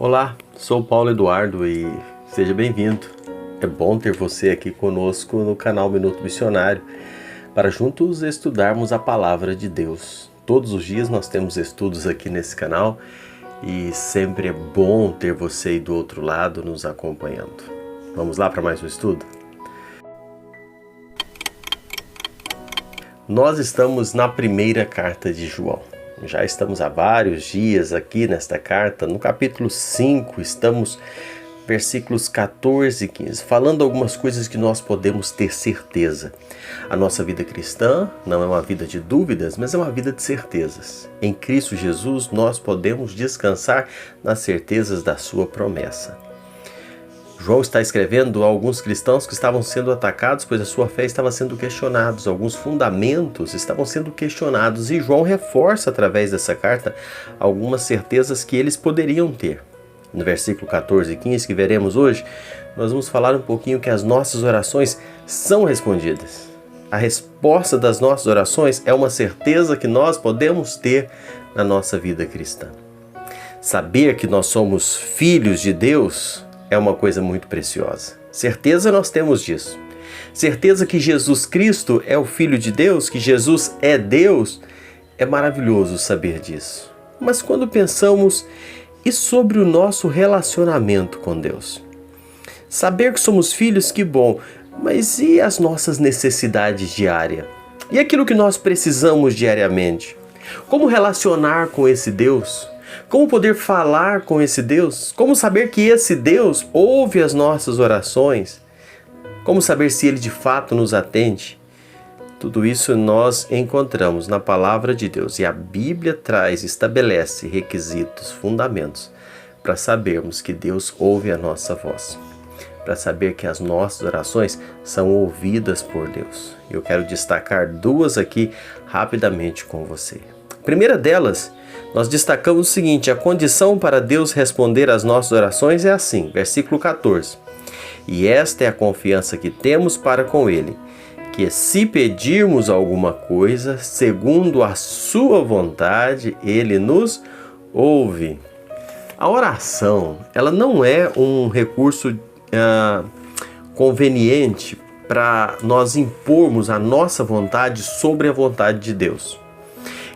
Olá, sou Paulo Eduardo e seja bem-vindo. É bom ter você aqui conosco no canal Minuto Missionário para juntos estudarmos a Palavra de Deus. Todos os dias nós temos estudos aqui nesse canal e sempre é bom ter você aí do outro lado nos acompanhando. Vamos lá para mais um estudo? Nós estamos na primeira carta de João. Já estamos há vários dias aqui nesta carta, no capítulo 5, estamos versículos 14 e 15, falando algumas coisas que nós podemos ter certeza. A nossa vida cristã não é uma vida de dúvidas, mas é uma vida de certezas. Em Cristo Jesus nós podemos descansar nas certezas da sua promessa. João está escrevendo a alguns cristãos que estavam sendo atacados, pois a sua fé estava sendo questionada, alguns fundamentos estavam sendo questionados, e João reforça através dessa carta algumas certezas que eles poderiam ter. No versículo 14 e 15 que veremos hoje, nós vamos falar um pouquinho que as nossas orações são respondidas. A resposta das nossas orações é uma certeza que nós podemos ter na nossa vida cristã. Saber que nós somos filhos de Deus é uma coisa muito preciosa. Certeza nós temos disso. Certeza que Jesus Cristo é o Filho de Deus, que Jesus é Deus, é maravilhoso saber disso. Mas quando pensamos e sobre o nosso relacionamento com Deus? Saber que somos filhos, que bom, mas e as nossas necessidades diárias? E aquilo que nós precisamos diariamente? Como relacionar com esse Deus? Como poder falar com esse Deus? Como saber que esse Deus ouve as nossas orações? Como saber se Ele de fato nos atende? Tudo isso nós encontramos na Palavra de Deus, e a Bíblia estabelece requisitos, fundamentos, para sabermos que Deus ouve a nossa voz, para saber que as nossas orações são ouvidas por Deus. Eu quero destacar duas aqui rapidamente com você. A primeira delas, nós destacamos o seguinte: a condição para Deus responder às nossas orações é assim, versículo 14. E esta é a confiança que temos para com Ele, que se pedirmos alguma coisa, segundo a sua vontade, Ele nos ouve. A oração, ela não é um recurso conveniente para nós impormos a nossa vontade sobre a vontade de Deus.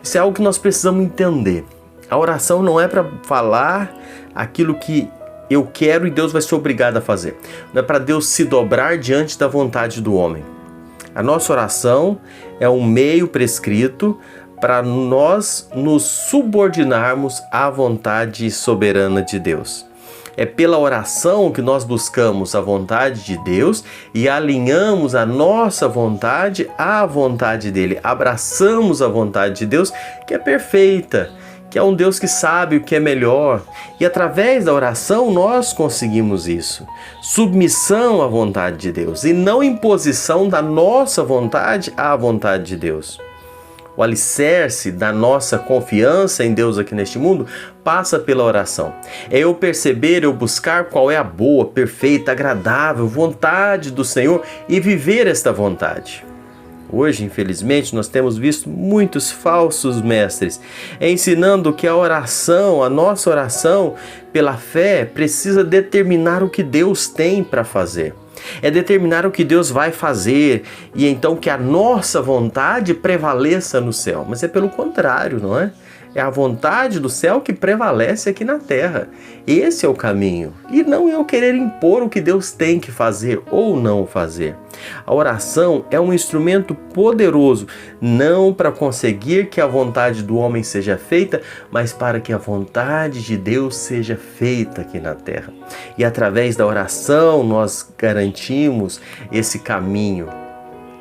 Isso é algo que nós precisamos entender. A oração não é para falar aquilo que eu quero e Deus vai ser obrigado a fazer. Não é para Deus se dobrar diante da vontade do homem. A nossa oração é um meio prescrito para nós nos subordinarmos à vontade soberana de Deus. É pela oração que nós buscamos a vontade de Deus e alinhamos a nossa vontade à vontade dele. Abraçamos a vontade de Deus, que é perfeita, que é um Deus que sabe o que é melhor. E através da oração nós conseguimos isso. Submissão à vontade de Deus e não imposição da nossa vontade à vontade de Deus. O alicerce da nossa confiança em Deus aqui neste mundo passa pela oração. É eu perceber, eu buscar qual é a boa, perfeita, agradável vontade do Senhor e viver esta vontade. Hoje, infelizmente, nós temos visto muitos falsos mestres ensinando que a oração, a nossa oração pela fé, precisa determinar o que Deus tem para fazer. É determinar o que Deus vai fazer e então que a nossa vontade prevaleça no céu. Mas é pelo contrário, não é? É a vontade do céu que prevalece aqui na terra. Esse é o caminho. E não eu querer impor o que Deus tem que fazer ou não fazer. A oração é um instrumento poderoso, não para conseguir que a vontade do homem seja feita, mas para que a vontade de Deus seja feita aqui na terra. E através da oração nós garantimos esse caminho.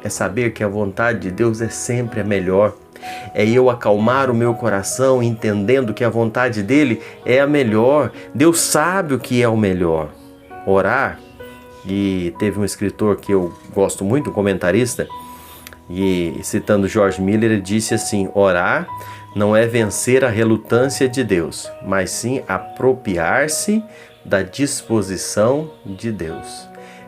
É saber que a vontade de Deus é sempre a melhor. É eu acalmar o meu coração entendendo que a vontade dele é a melhor. Deus sabe o que é o melhor. Orar, e teve um escritor que eu gosto muito, um comentarista, e citando George Miller, ele disse assim: orar não é vencer a relutância de Deus, mas sim apropriar-se da disposição de Deus.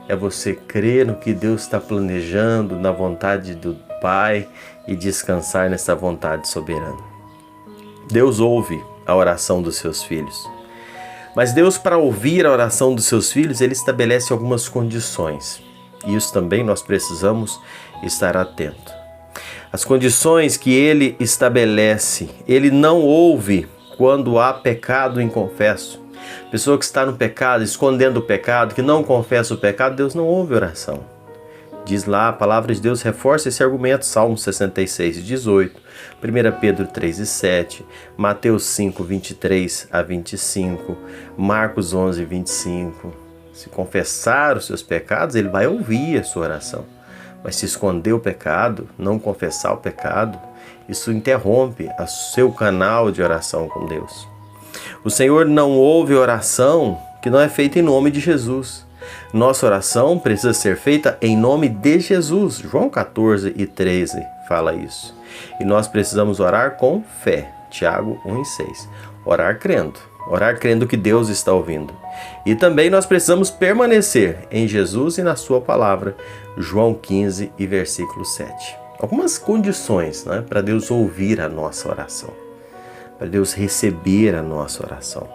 É você crer no que Deus está planejando, na vontade do Pai, e descansar nessa vontade soberana. Deus ouve a oração dos seus filhos. Mas Deus, para ouvir a oração dos seus filhos, Ele estabelece algumas condições. E isso também nós precisamos estar atento. As condições que Ele estabelece, Ele não ouve quando há pecado inconfesso. Pessoa que está no pecado, escondendo o pecado, que não confessa o pecado, Deus não ouve oração. Diz lá, a palavra de Deus reforça esse argumento, Salmo 66, 18, 1 Pedro 3 e 7, Mateus 5, 23 a 25, Marcos 11, 25. Se confessar os seus pecados, Ele vai ouvir a sua oração. Mas se esconder o pecado, não confessar o pecado, isso interrompe o seu canal de oração com Deus. O Senhor não ouve oração que não é feita em nome de Jesus. Nossa oração precisa ser feita em nome de Jesus. João 14 e 13 fala isso. E nós precisamos orar com fé. Tiago 1 e 6. Orar crendo que Deus está ouvindo. E também nós precisamos permanecer em Jesus e na sua palavra. João 15 e versículo 7. Algumas condições, né, para Deus ouvir a nossa oração, para Deus receber a nossa oração.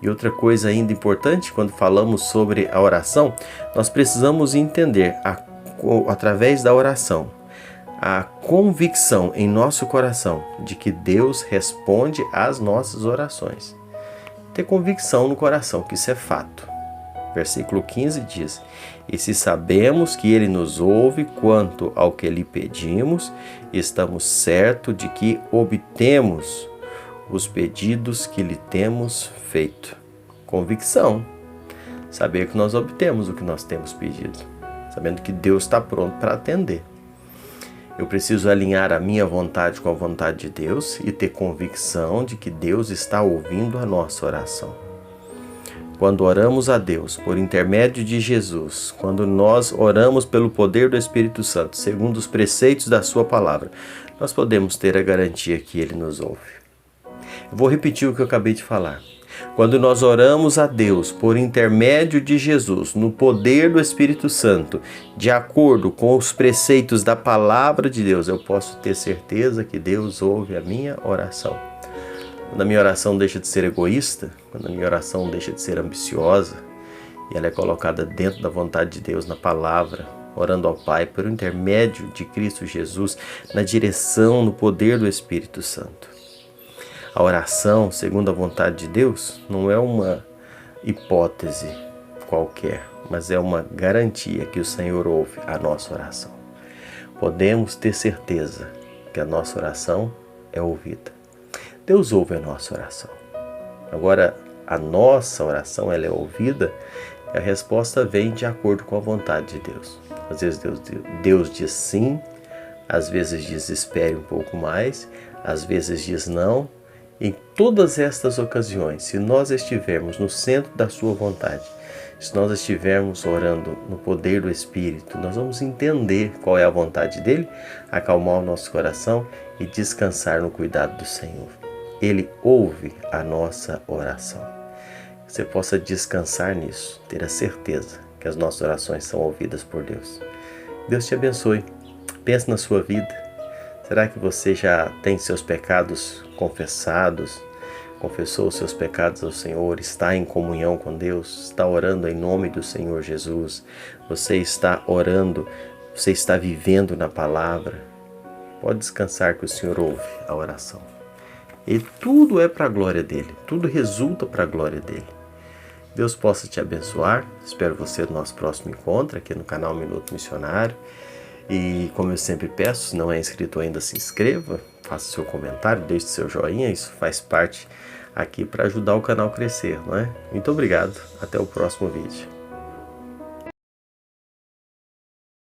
E outra coisa ainda importante, quando falamos sobre a oração, nós precisamos entender, através da oração, a convicção em nosso coração de que Deus responde às nossas orações. Ter convicção no coração que isso é fato. Versículo 15 diz: e se sabemos que Ele nos ouve quanto ao que lhe pedimos, estamos certos de que obtemos os pedidos que lhe temos feito. Convicção. Saber que nós obtemos o que nós temos pedido. Sabendo que Deus está pronto para atender. Eu preciso alinhar a minha vontade com a vontade de Deus e ter convicção de que Deus está ouvindo a nossa oração. Quando oramos a Deus por intermédio de Jesus, quando nós oramos pelo poder do Espírito Santo, segundo os preceitos da sua palavra, nós podemos ter a garantia que Ele nos ouve. Eu vou repetir o que eu acabei de falar. Quando nós oramos a Deus por intermédio de Jesus, no poder do Espírito Santo, de acordo com os preceitos da palavra de Deus, eu posso ter certeza que Deus ouve a minha oração. Quando a minha oração deixa de ser egoísta, quando a minha oração deixa de ser ambiciosa, e ela é colocada dentro da vontade de Deus, na palavra, orando ao Pai por intermédio de Cristo Jesus, na direção, no poder do Espírito Santo. A oração, segundo a vontade de Deus, não é uma hipótese qualquer, mas é uma garantia que o Senhor ouve a nossa oração. Podemos ter certeza que a nossa oração é ouvida. Deus ouve a nossa oração. Agora, a nossa oração ela é ouvida e a resposta vem de acordo com a vontade de Deus. Às vezes Deus diz sim, às vezes diz espere um pouco mais, às vezes diz não. Em todas estas ocasiões, se nós estivermos no centro da sua vontade, se nós estivermos orando no poder do Espírito, nós vamos entender qual é a vontade dele, acalmar o nosso coração e descansar no cuidado do Senhor. Ele ouve a nossa oração. Que você possa descansar nisso, ter a certeza que as nossas orações são ouvidas por Deus. Deus te abençoe. Pense na sua vida. Será que você já tem seus pecados confessados? Confessou os seus pecados ao Senhor? Está em comunhão com Deus? Está orando em nome do Senhor Jesus? Você está orando? Você está vivendo na palavra? Pode descansar que o Senhor ouve a oração. E tudo é para a glória dEle. Tudo resulta para a glória dEle. Deus possa te abençoar. Espero você no nosso próximo encontro aqui no canal Minuto Missionário. E como eu sempre peço, se não é inscrito ainda, se inscreva, faça seu comentário, deixe seu joinha, isso faz parte aqui para ajudar o canal a crescer, não é? Muito obrigado, até o próximo vídeo.